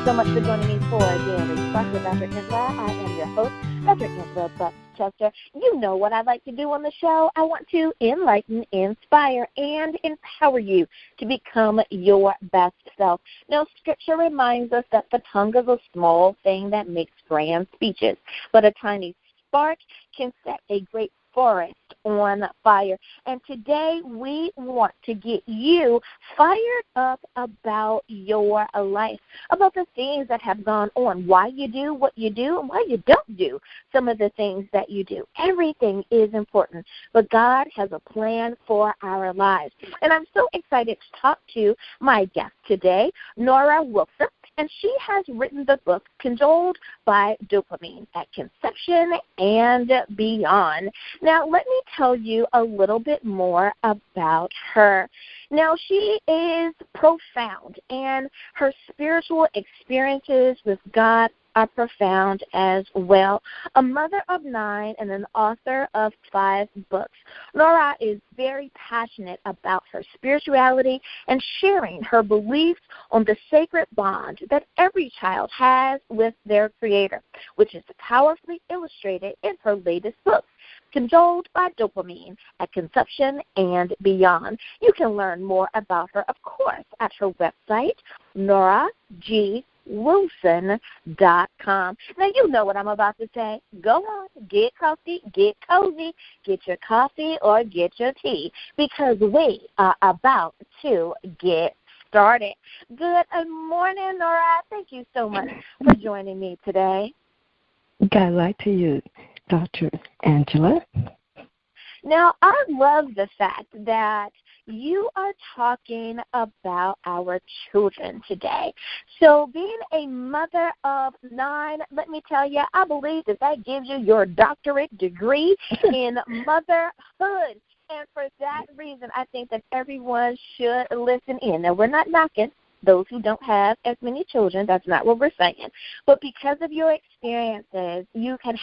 you so much for joining me for Daily Spark with Dr. Angela. I am your host, Dr. Angela Chester. You know what I like to do on the show. I want to enlighten, inspire, and empower you to become your best self. Now, Scripture reminds us that the tongue is a small thing that makes grand speeches, but a tiny spark can set a great forest on fire. And today we want to get you fired up about your life, about the things that have gone on, why you do what you do and why you don't do some of the things that you do. Everything is important, but God has a plan for our lives. And I'm so excited to talk to my guest today, Norah Wilson. And she has written the book, Cajoled by Dopamine, at Conception and Beyond. Now, let me tell you a little bit more about her. Now, she is profound, and her spiritual experiences with God are profound as well. A mother of 9 and an author of 5 books. Norah is very passionate about her spirituality and sharing her beliefs on the sacred bond that every child has with their Creator, which is powerfully illustrated in her latest book, Cajoled by Dopamine, at Conception and Beyond. You can learn more about her, of course, at her website, norahgwilson.com. Now, you know what I'm about to say. Go on, get comfy, get cozy, get your coffee or get your tea, because we are about to get started. Good morning, Norah. Thank you so much for joining me today. God light to you, Dr. Angela. Now, I love the fact that you are talking about our children today. So being a mother of 9, let me tell you, I believe that gives you your doctorate degree in motherhood. And for that reason, I think that everyone should listen in. Now, we're not knocking those who don't have as many children. That's not what we're saying. But because of your experiences, you have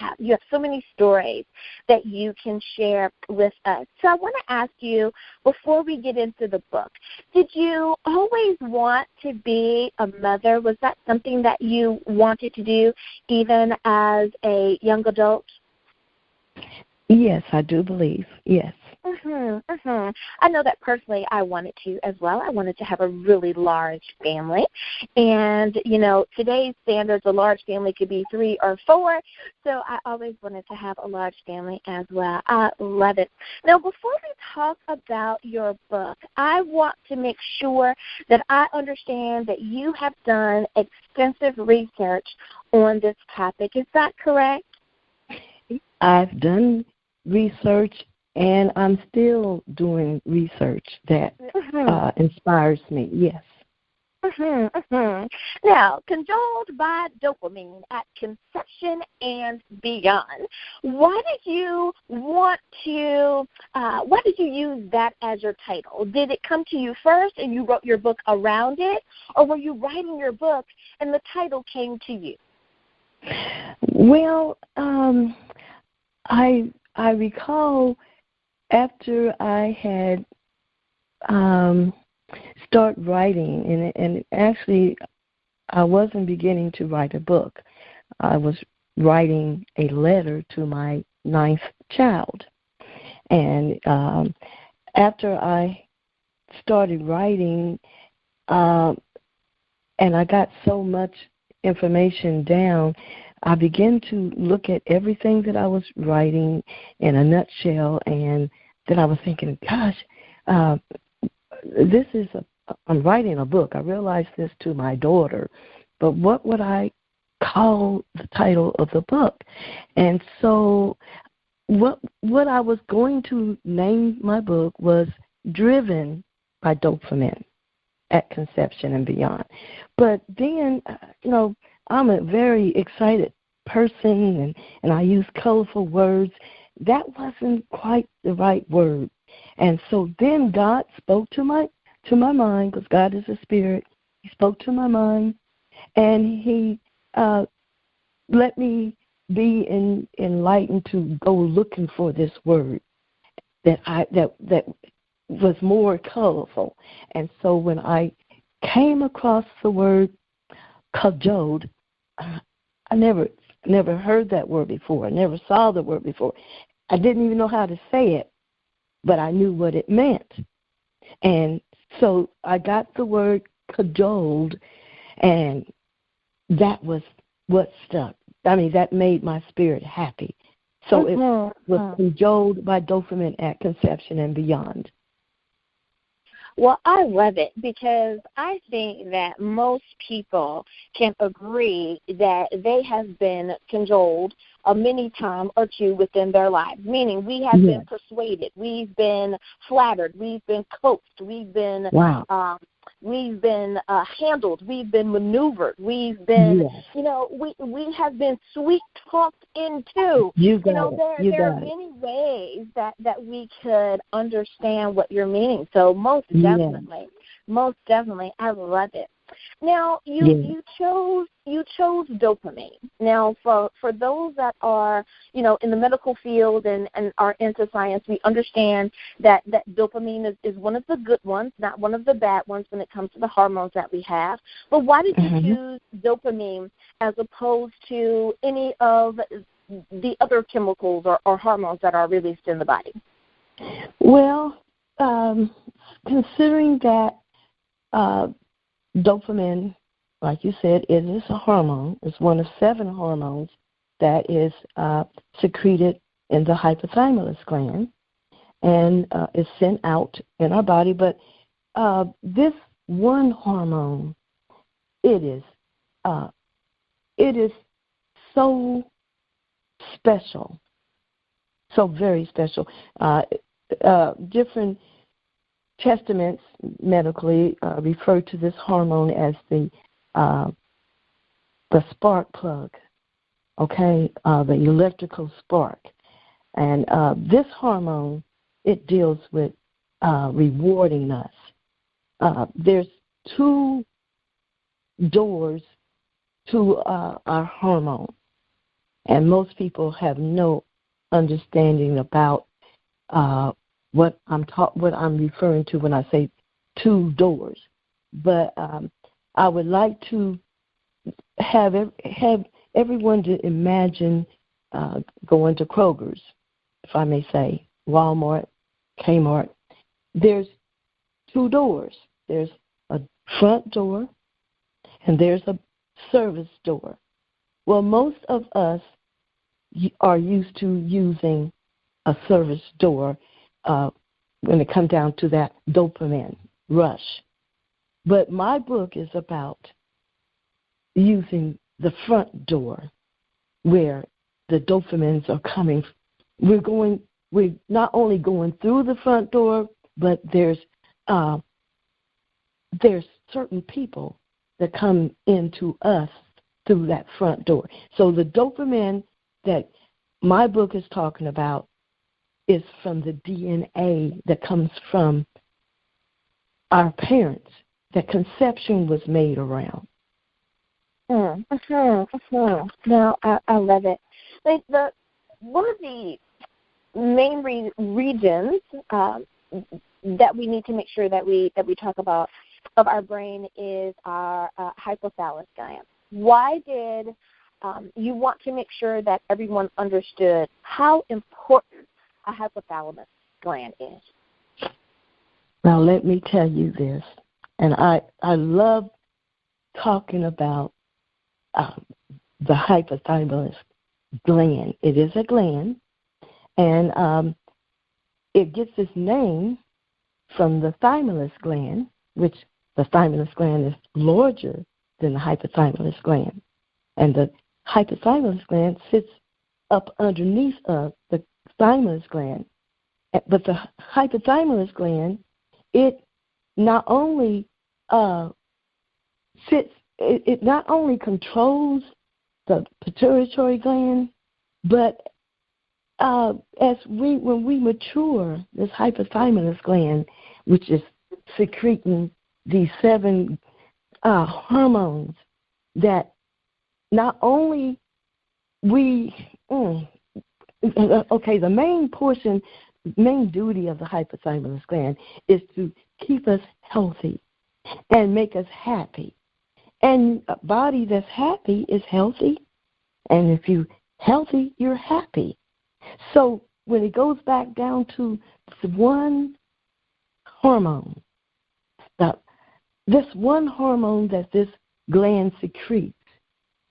so many stories that you can share with us. So I want to ask you, before we get into the book, did you always want to be a mother? Was that something that you wanted to do even as a young adult? Yes, I do believe. Yes. I know that personally I wanted to as well. I wanted to have a really large family. And, you know, today's standards, a large family could be 3 or 4. So I always wanted to have a large family as well. I love it. Now, before we talk about your book, I want to make sure that I understand that you have done extensive research on this topic. Is that correct? I've done research, and I'm still doing research that inspires me, yes. Now, Cajoled by Dopamine, at Conception and Beyond. Why did you use that as your title? Did it come to you first and you wrote your book around it, or were you writing your book and the title came to you? Well, I recall after I had started writing, and actually I wasn't beginning to write a book. I was writing a letter to my 9th child. And after I started writing, and I got so much information down, I began to look at everything that I was writing in a nutshell, and then I was thinking, gosh, I'm writing a book. I realized this to my daughter, but what would I call the title of the book? And so what I was going to name my book was Driven by Dopamine, at Conception and Beyond. But then, I'm a very excited person, and I use colorful words. That wasn't quite the right word. And so then God spoke to my mind, because God is a spirit. He spoke to my mind, and He let me be enlightened to go looking for this word that was more colorful. And so when I came across the word Cajoled. I never heard that word before. I never saw the word before. I didn't even know how to say it, but I knew what it meant. And so I got the word cajoled, and that was what stuck. I mean, that made my spirit happy. So it was cajoled by dopamine at conception and beyond. Well, I love it because I think that most people can agree that they have been cajoled a many time or two within their lives, meaning we have been persuaded, we've been flattered, we've been coaxed, we've been handled, we've been maneuvered, we've been, we have been sweet talked into. There are many ways that we could understand what you're meaning. So most definitely, I love it. Now you chose dopamine. Now for those that are in the medical field and are into science, we understand that dopamine is one of the good ones, not one of the bad ones when it comes to the hormones that we have. But why did you choose dopamine as opposed to any of the other chemicals or hormones that are released in the body? Well, considering that dopamine, like you said, it is a hormone. It's one of 7 hormones that is secreted in the hypothalamus gland and is sent out in our body. But this one hormone, it is so special, so very special. Different testaments medically refer to this hormone as the spark plug, the electrical spark. And this hormone, it deals with rewarding us. There's 2 doors to our hormone, and most people have no understanding about what I'm referring to when I say 2 doors. But I would like to have everyone to imagine going to Kroger's, if I may say, Walmart, Kmart. There's 2 doors. There's a front door and there's a service door. Well, most of us are used to using a service door when it comes down to that dopamine rush. But my book is about using the front door where the dopamines are coming. We're not only going through the front door, but there's certain people that come into us through that front door. So the dopamine that my book is talking about is from the DNA that comes from our parents, that conception was made around. No, I love it. One of the main regions that we need to make sure that we talk about of our brain is our hypothalamus gland. Why did you want to make sure that everyone understood how important a hypothalamus gland is? Now, let me tell you this, and I love talking about the hypothalamus gland. It is a gland, and it gets its name from the thymus gland, which the thymus gland is larger than the hypothalamus gland. And the hypothalamus gland sits up underneath the thymus gland. But the hypothalamus gland, it not only it not only controls the pituitary gland, but when we mature, this hypothalamus gland, which is secreting these 7 hormones, that not only the main duty of the hypothalamus gland is to keep us healthy and make us happy. And a body that's happy is healthy. And if you're healthy, you're happy. So when it goes back down to one hormone, this one hormone that this gland secretes,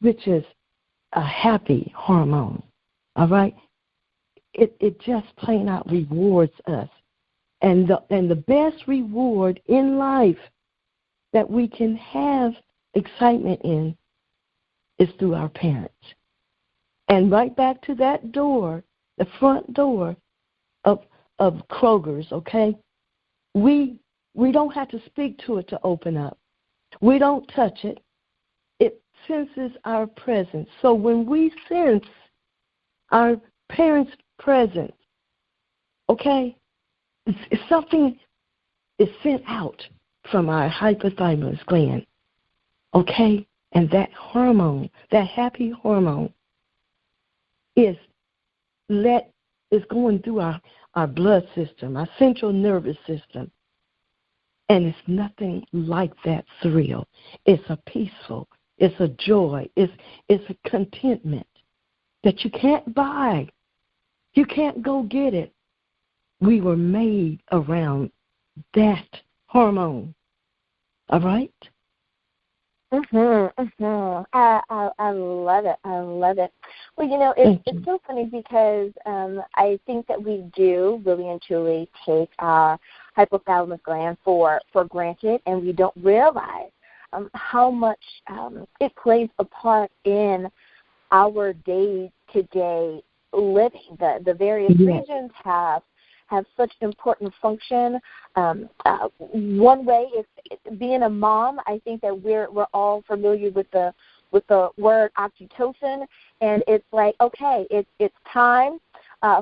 which is a happy hormone, all right? It just plain out rewards us. And the best reward in life that we can have excitement in is through our parents. And right back to that door, the front door of Kroger's, okay? We don't have to speak to it to open up. We don't touch it. It senses our presence. So when we sense our parents' presence, okay, it's something is sent out from our hypothalamus gland, okay? And that hormone, that happy hormone, is going through our blood system, our central nervous system. And it's nothing like that thrill. It's a peaceful, it's a joy, it's a contentment that you can't buy. You can't go get it. We were made around that hormone. All right? I love it. I love it. Well, it's so funny because I think that we do really and truly take our hypothalamus gland for granted, and we don't realize how much it plays a part in our day-to-day living. The various regions have such important function. One way is being a mom. I think that we're all familiar with the word oxytocin, and it's like, okay, it's time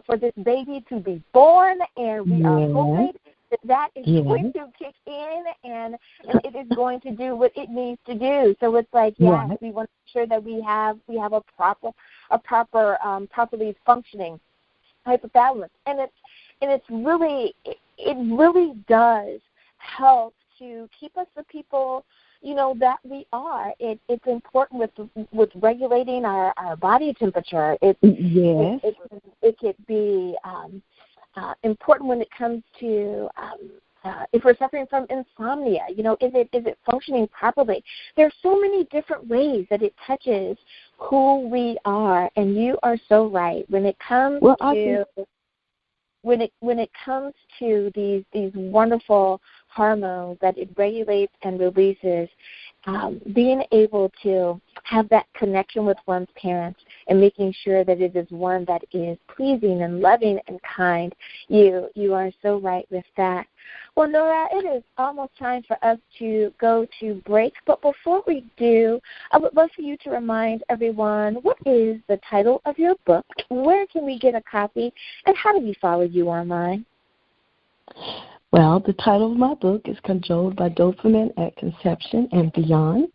for this baby to be born, and we are hoping that is going to kick in, and it is going to do what it needs to do. So it's like, we want to make sure that we have a properly functioning hypothalamus, and it really does help to keep us the people, that we are. It's important with regulating our body temperature. It could be important when it comes to if we're suffering from insomnia. Is it functioning properly? There's so many different ways that it touches who we are, and you are so right when it comes when it comes to these wonderful hormones that it regulates and releases, being able to have that connection with one's parents and making sure that it is one that is pleasing and loving and kind. You are so right with that. Well, Norah, it is almost time for us to go to break. But before we do, I would love for you to remind everyone, what is the title of your book? Where can we get a copy? And how do we follow you online? Well, the title of my book is Cajoled by Dopamine at Conception and Beyond.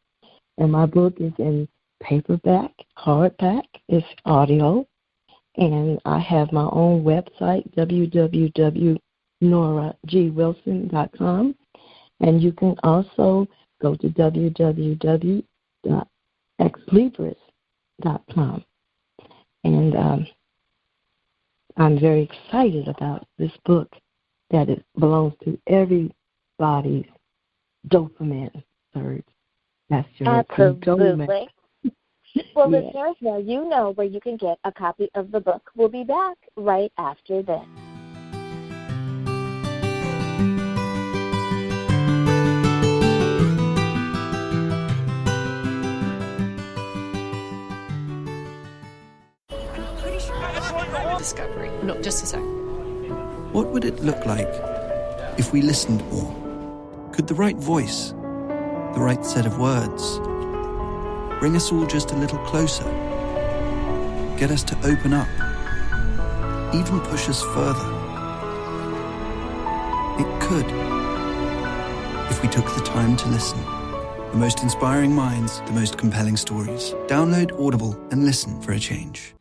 And my book is in paperback, hardback, it's audio. And I have my own website, www.norahgwilson.com. And you can also go to www.exlibris.com. And I'm very excited about this book, that it belongs to everybody's dopamine surge. That's your Absolutely. Well, listeners, now you know where you can get a copy of the book. We'll be back right after this. Discovery. No, just a sec. What would it look like if we listened more? Could the right voice, the right set of words, bring us all just a little closer? Get us to open up? Even push us further? It could, if we took the time to listen. The most inspiring minds, the most compelling stories. Download Audible and listen for a change.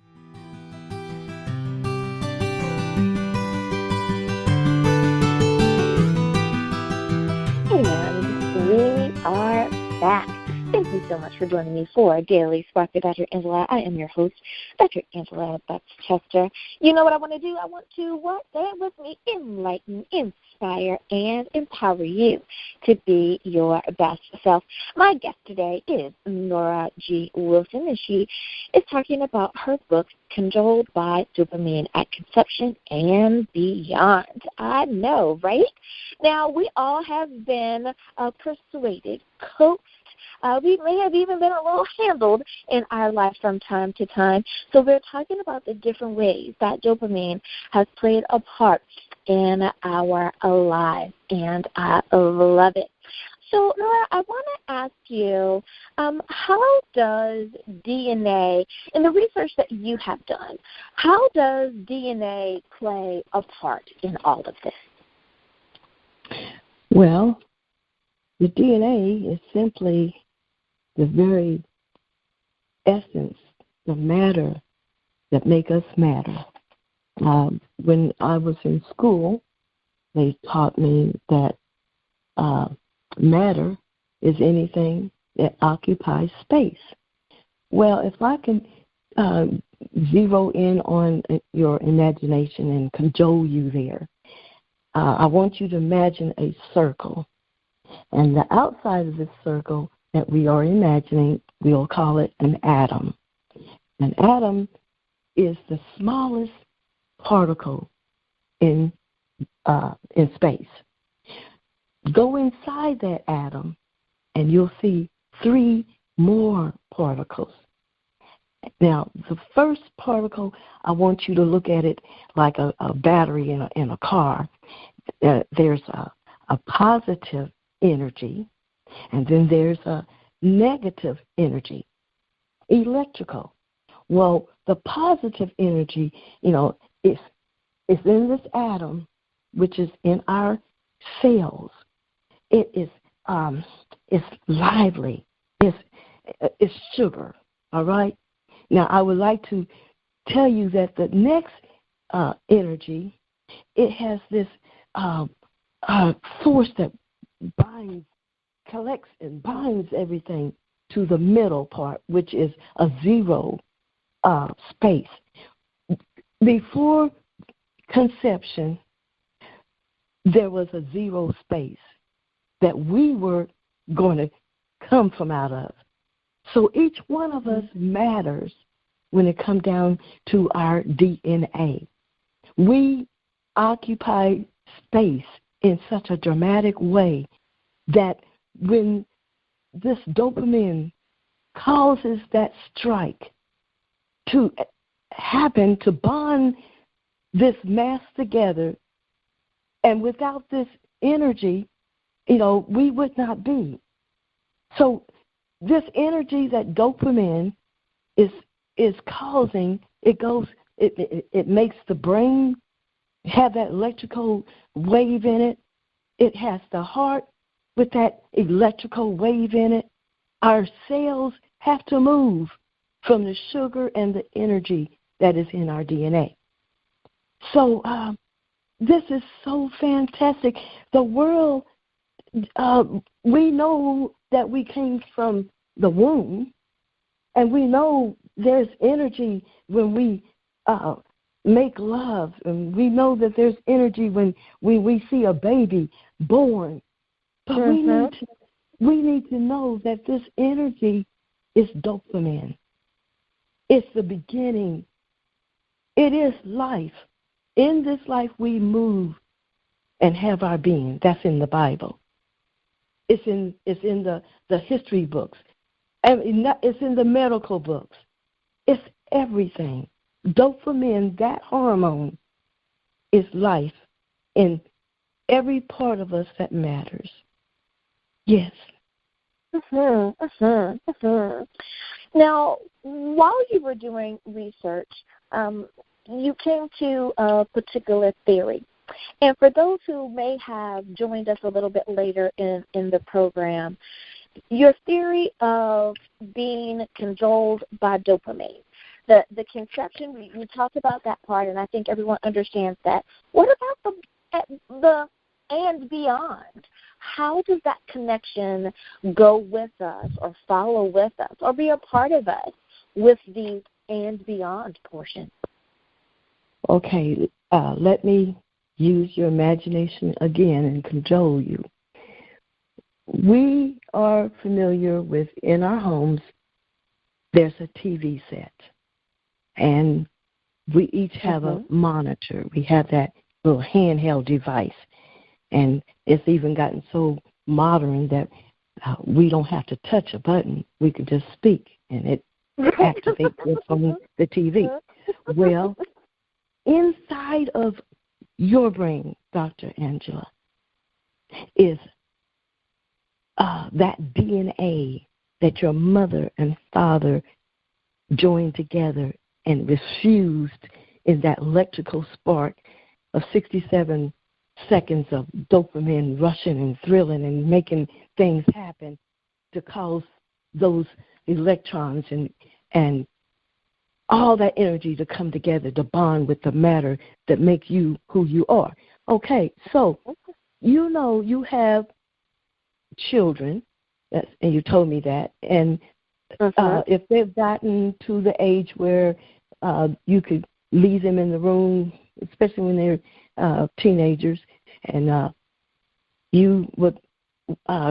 And we are back. Thank you so much for joining me for Daily Spark with Dr. Angela. I am your host, Dr. Angela Chester. You know what I want to do? I want to, say it with me, enlighten, inspire, and empower you to be your best self. My guest today is Norah G. Wilson, and she is talking about her book, Cajoled by Dopamine at Conception and Beyond. I know, right? Now, we all have been persuaded, coaxed. We may have even been a little handled in our life from time to time. So we're talking about the different ways that dopamine has played a part in our lives, and I love it. So, Norah, I want to ask you, how does DNA, in the research that you have done, how does DNA play a part in all of this? Well, the DNA is simply the very essence, the matter that make us matter. When I was in school, they taught me that matter is anything that occupies space. Well, if I can zero in on your imagination and cajole you there, I want you to imagine a circle. And the outside of this circle that we are imagining, we'll call it an atom. An atom is the smallest particle in space. Go inside that atom, and you'll see 3 more particles. Now, the first particle, I want you to look at it like a battery in a car. There's a positive energy, and then there's a negative energy, electrical. Well, the positive energy, is in this atom, which is in our cells. It is it's lively. It's sugar. All right. Now, I would like to tell you that the next energy, it has this force that collects and binds everything to the middle part, which is a zero space. Before conception, there was a zero space that we were going to come from out of. So each one of us matters when it comes down to our DNA. We occupy space in such a dramatic way that when this dopamine causes that strike to happen, to bond this mass together, and without this energy, we would not be. So this energy that dopamine is causing, it makes the brain have that electrical wave in it. It has the heart with that electrical wave in it. Our cells have to move from the sugar and the energy that is in our DNA. So this is so fantastic. The world, we know that we came from the womb, and we know there's energy when we make love, and we know that there's energy when we see a baby born. But we need to know that this energy is dopamine. It's the beginning. It is life. In this life we move and have our being. That's in the Bible. It's in the history books. It's in the medical books. It's everything. Dopamine, that hormone, is life in every part of us that matters. Yes. Now, while you were doing research, you came to a particular theory. And for those who may have joined us a little bit later in the program, your theory of being cajoled by dopamine, the conception, we talked about that part, and I think everyone understands that. What about the and beyond? how does that connection go with us or follow with us or be a part of us with the and beyond portion? Okay, let me use your imagination again and cajole you. We are familiar with, in our homes, there's a TV set, and we each have a monitor. We have that little handheld device, and it's even gotten so modern that we don't have to touch a button. We can just speak, and it activates what's on the TV. Well, inside of your brain, Dr. Angela, is that DNA that your mother and father joined together and refused in that electrical spark of 67 seconds of dopamine rushing and thrilling and making things happen to cause those electrons and all that energy to come together to bond with the matter that makes you who you are. Okay, so you know you have children, and you told me that, and if they've gotten to the age where you could leave them in the room, especially when they're teenagers, and you would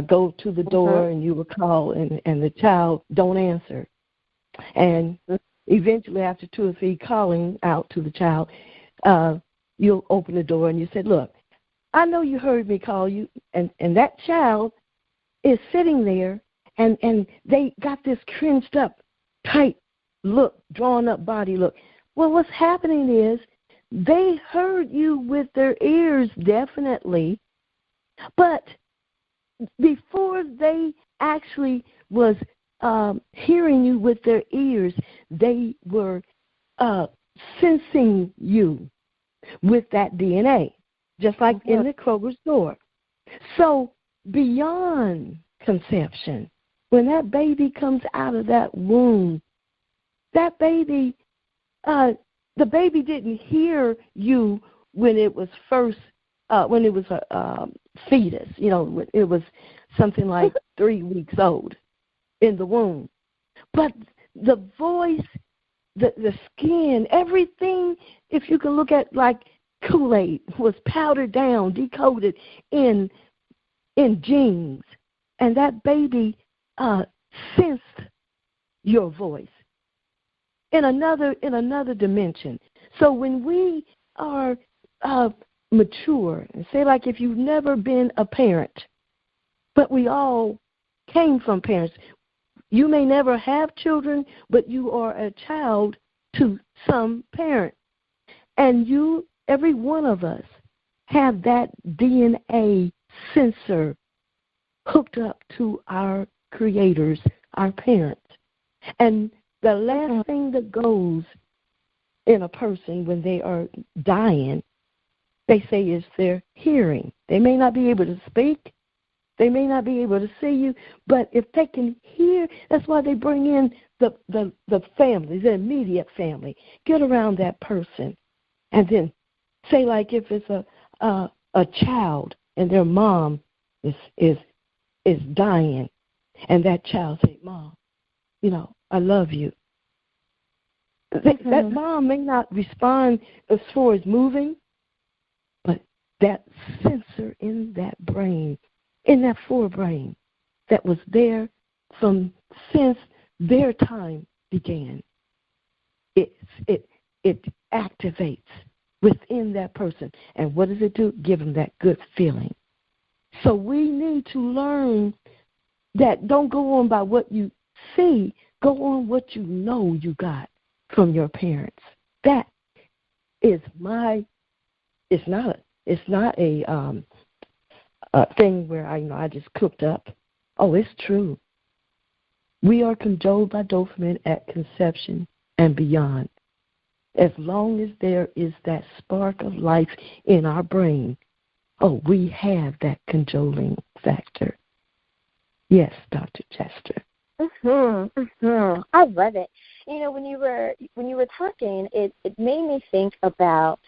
go to the door and you would call, and the child don't answer. And eventually, after 2 or 3 calling out to the child, you'll open the door and you said, look, I know you heard me call you, and that child is sitting there, and they got this cringed up, tight look, drawn up body look. Well, what's happening is they heard you with their ears, definitely, but before they actually was hearing you with their ears, they were sensing you with that DNA, just like in the Kroger store. So beyond conception, when that baby comes out of that womb, that baby, the baby didn't hear you when it was first, when it was a fetus. You know, it was something like 3 weeks old in the womb. But the voice, the skin, everything, if you can look at like Kool-Aid, was powdered down, decoded in genes, and that baby sensed your voice in another dimension. So when we are mature, and say like if you've never been a parent, but we all came from parents. You may never have children, but you are a child to some parent. And you, every one of us, have that DNA sensor hooked up to our creators, our parents. And the last thing that goes in a person when they are dying, they say, is their hearing. They may not be able to speak. They may not be able to see you, but if they can hear, that's why they bring in the family, the immediate family. Get around that person, and then say like if it's a child and their mom is dying, and that child say, "Mom, you know, I love you." That mom may not respond as far as moving, but that sensor in that brain, in that forebrain, that was there from since their time began, it activates within that person. And what does it do? Give them that good feeling. So we need to learn that don't go on by what you see, go on what you know you got from your parents. That is it's not a thing where I just cooked up. Oh, it's true. We are cajoled by dopamine at conception and beyond. As long as there is that spark of life in our brain, we have that cajoling factor. Yes, Dr. Chester. I love it. You know, when you were talking, it made me think about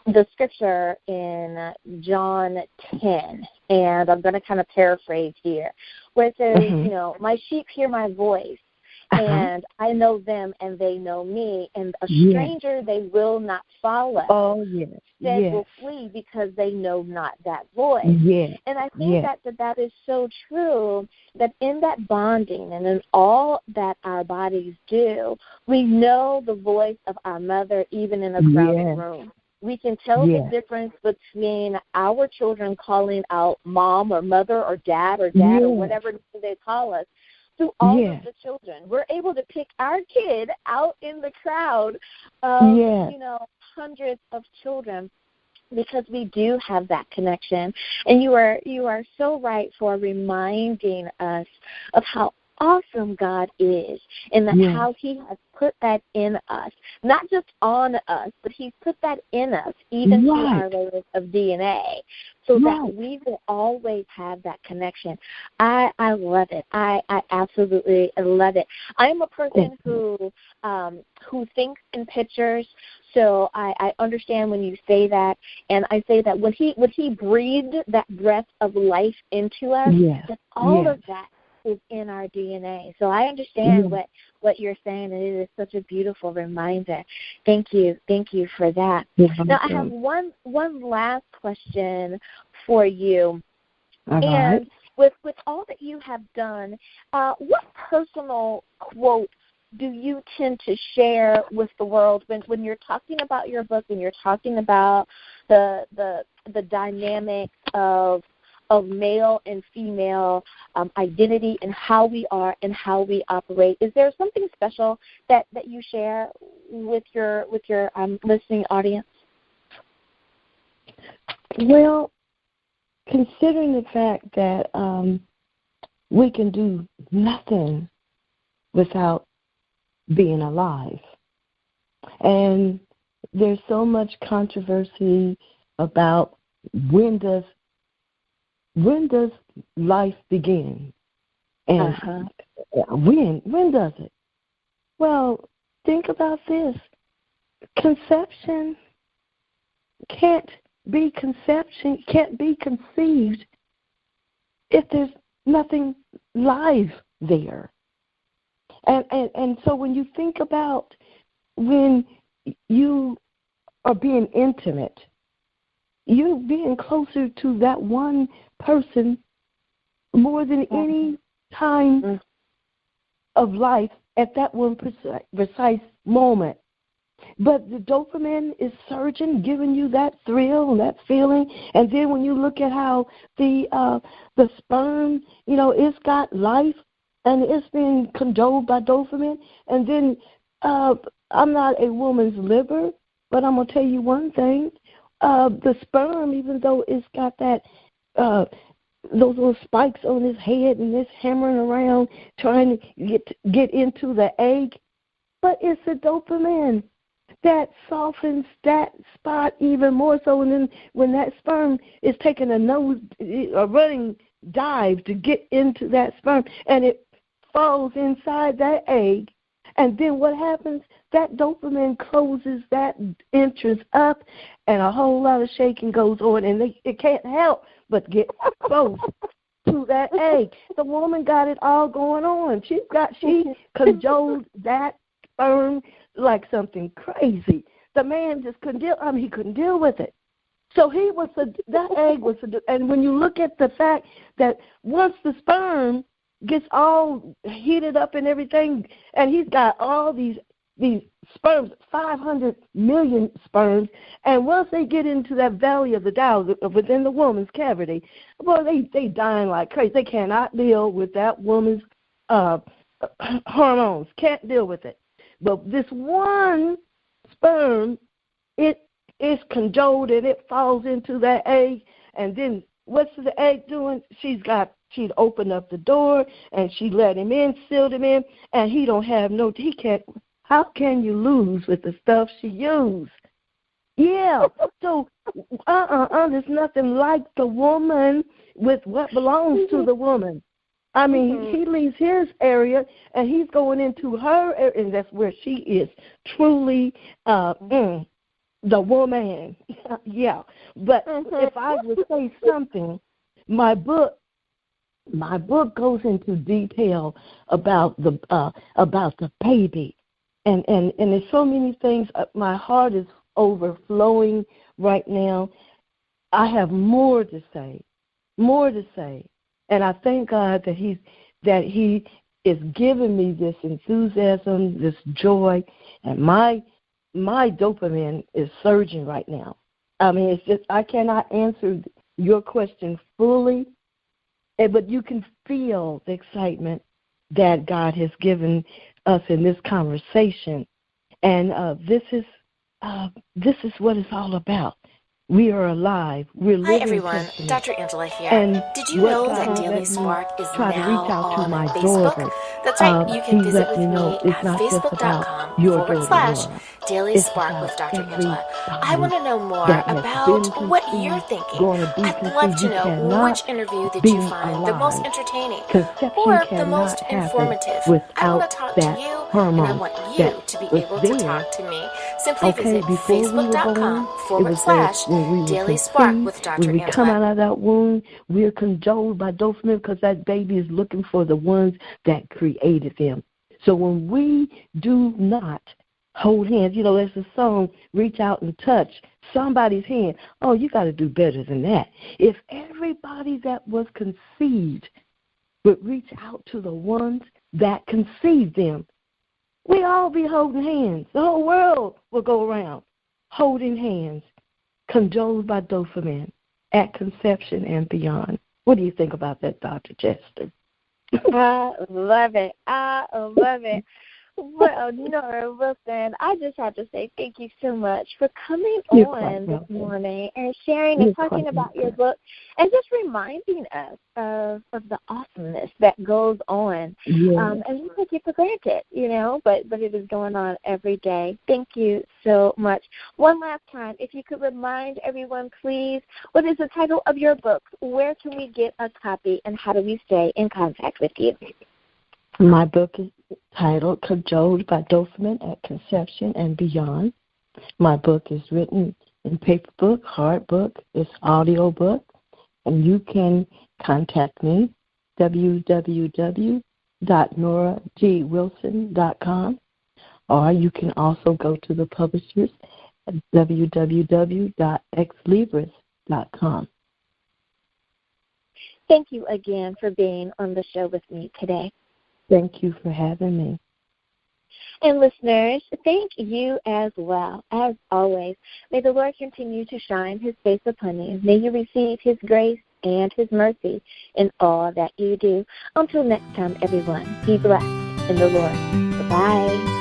the scripture in John 10, and I'm going to kind of paraphrase here, where it says, you know, my sheep hear my voice, and I know them, and they know me, and a stranger they will not follow. Oh, yes. Instead will flee because they know not that voice. Yes. And I think that is so true, that in that bonding and in all that our bodies do, we know the voice of our mother even in a crowded room. We can tell the difference between our children calling out mom or mother or dad or whatever they call us, through all of the children. We're able to pick our kid out in the crowd of, you know, hundreds of children, because we do have that connection. And you are so right for reminding us of how awesome God is, and that how he has put that in us, not just on us, but he's put that in us, even through our layers of DNA, so that we will always have that connection. I love it. I absolutely love it. I'm a person who thinks in pictures, so I understand when you say that, and I say that when he breathed that breath of life into us, that all of that is in our DNA. So I understand what you're saying, and it is such a beautiful reminder. Thank you for that. Now I have one last question for you. And with all that you have done, what personal quote do you tend to share with the world when you're talking about your book, and you're talking about the dynamics of male and female identity and how we are and how we operate? Is there something special that you share with your listening audience? Well, considering the fact that we can do nothing without being alive, and there's so much controversy about when does life begin? And when does it? Well, think about this. Conception can't be conceived if there's nothing live there. And so when you think about when you are being intimate, you're being closer to that one person more than any time of life at that one precise moment. But the dopamine is surging, giving you that thrill and that feeling. And then when you look at how the sperm, you know, it's got life and it's being cajoled by dopamine. And then I'm not a woman's liver, but I'm going to tell you one thing. The sperm, even though it's got that those little spikes on his head and it's hammering around trying to get into the egg, but it's the dopamine that softens that spot even more so. And then when that sperm is taking a running dive to get into that sperm, and it falls inside that egg, and then what happens? That dopamine closes that entrance up, and a whole lot of shaking goes on, and it can't help but get close to that egg. The woman got it all going on. She cajoled that sperm like something crazy. The man just couldn't deal. He couldn't deal with it. So that egg was, and when you look at the fact that once the sperm gets all heated up and everything, and he's got all these sperms, 500 million sperms, and once they get into that valley of the Dow within the woman's cavity, well, they dying like crazy. They cannot deal with that woman's hormones. Can't deal with it. But this one sperm, it is cajoled and it falls into that egg, and then what's the egg doing? She'd opened up the door and she let him in, sealed him in, and he can't. How can you lose with the stuff she used? Yeah. So, there's nothing like the woman with what belongs to the woman. I mean, he leaves his area and he's going into her area, and that's where she is truly The woman. Yeah. But if I would say something, my book goes into detail about the baby. And there's so many things. My heart is overflowing right now. I have more to say. And I thank God that He is giving me this enthusiasm, this joy, and my dopamine is surging right now. I mean, it's just I cannot answer your question fully, but you can feel the excitement that God has given us in this conversation, and this is what it's all about. We are alive. We're living. Hi everyone, testaments. Dr. Angela here. And Did you know that Daily Spark is now on Facebook? That's right, you can visit with me at facebook.com/Daily Spark with Dr. Angela. I want to know more about what you're thinking. I'd love to know which interview that you find the most entertaining or the most informative. I want to talk to you, and I want you to be able to talk to me. Simply visit facebook.com/Daily Spark with Dr. When we Angela. come out of that womb, we're cajoled by dopamine because that baby is looking for the ones that created them. So when we do not hold hands, there's a song, reach out and touch somebody's hand. Oh, you got to do better than that. If everybody that was conceived would reach out to the ones that conceived them, we all be holding hands. The whole world will go around holding hands, cajoled by dopamine at conception and beyond. What do you think about that, Dr. Chester? I love it. Well, Norah Wilson, I just have to say thank you so much for coming on this morning and sharing and talking about your book and just reminding us of the awesomeness that goes on. And we take it for granted, but it is going on every day. Thank you so much. One last time, if you could remind everyone, please, what is the title of your book? Where can we get a copy, and how do we stay in contact with you? My book is titled Cajoled by Dopamine at Conception and Beyond. My book is written in paper book, hard book, it's audio book, and you can contact me, www.norahgwilson.com, or you can also go to the publishers at www.exlibris.com. Thank you again for being on the show with me today. Thank you for having me. And listeners, thank you as well. As always, may the Lord continue to shine His face upon you. May you receive His grace and His mercy in all that you do. Until next time, everyone, be blessed in the Lord. Bye-bye.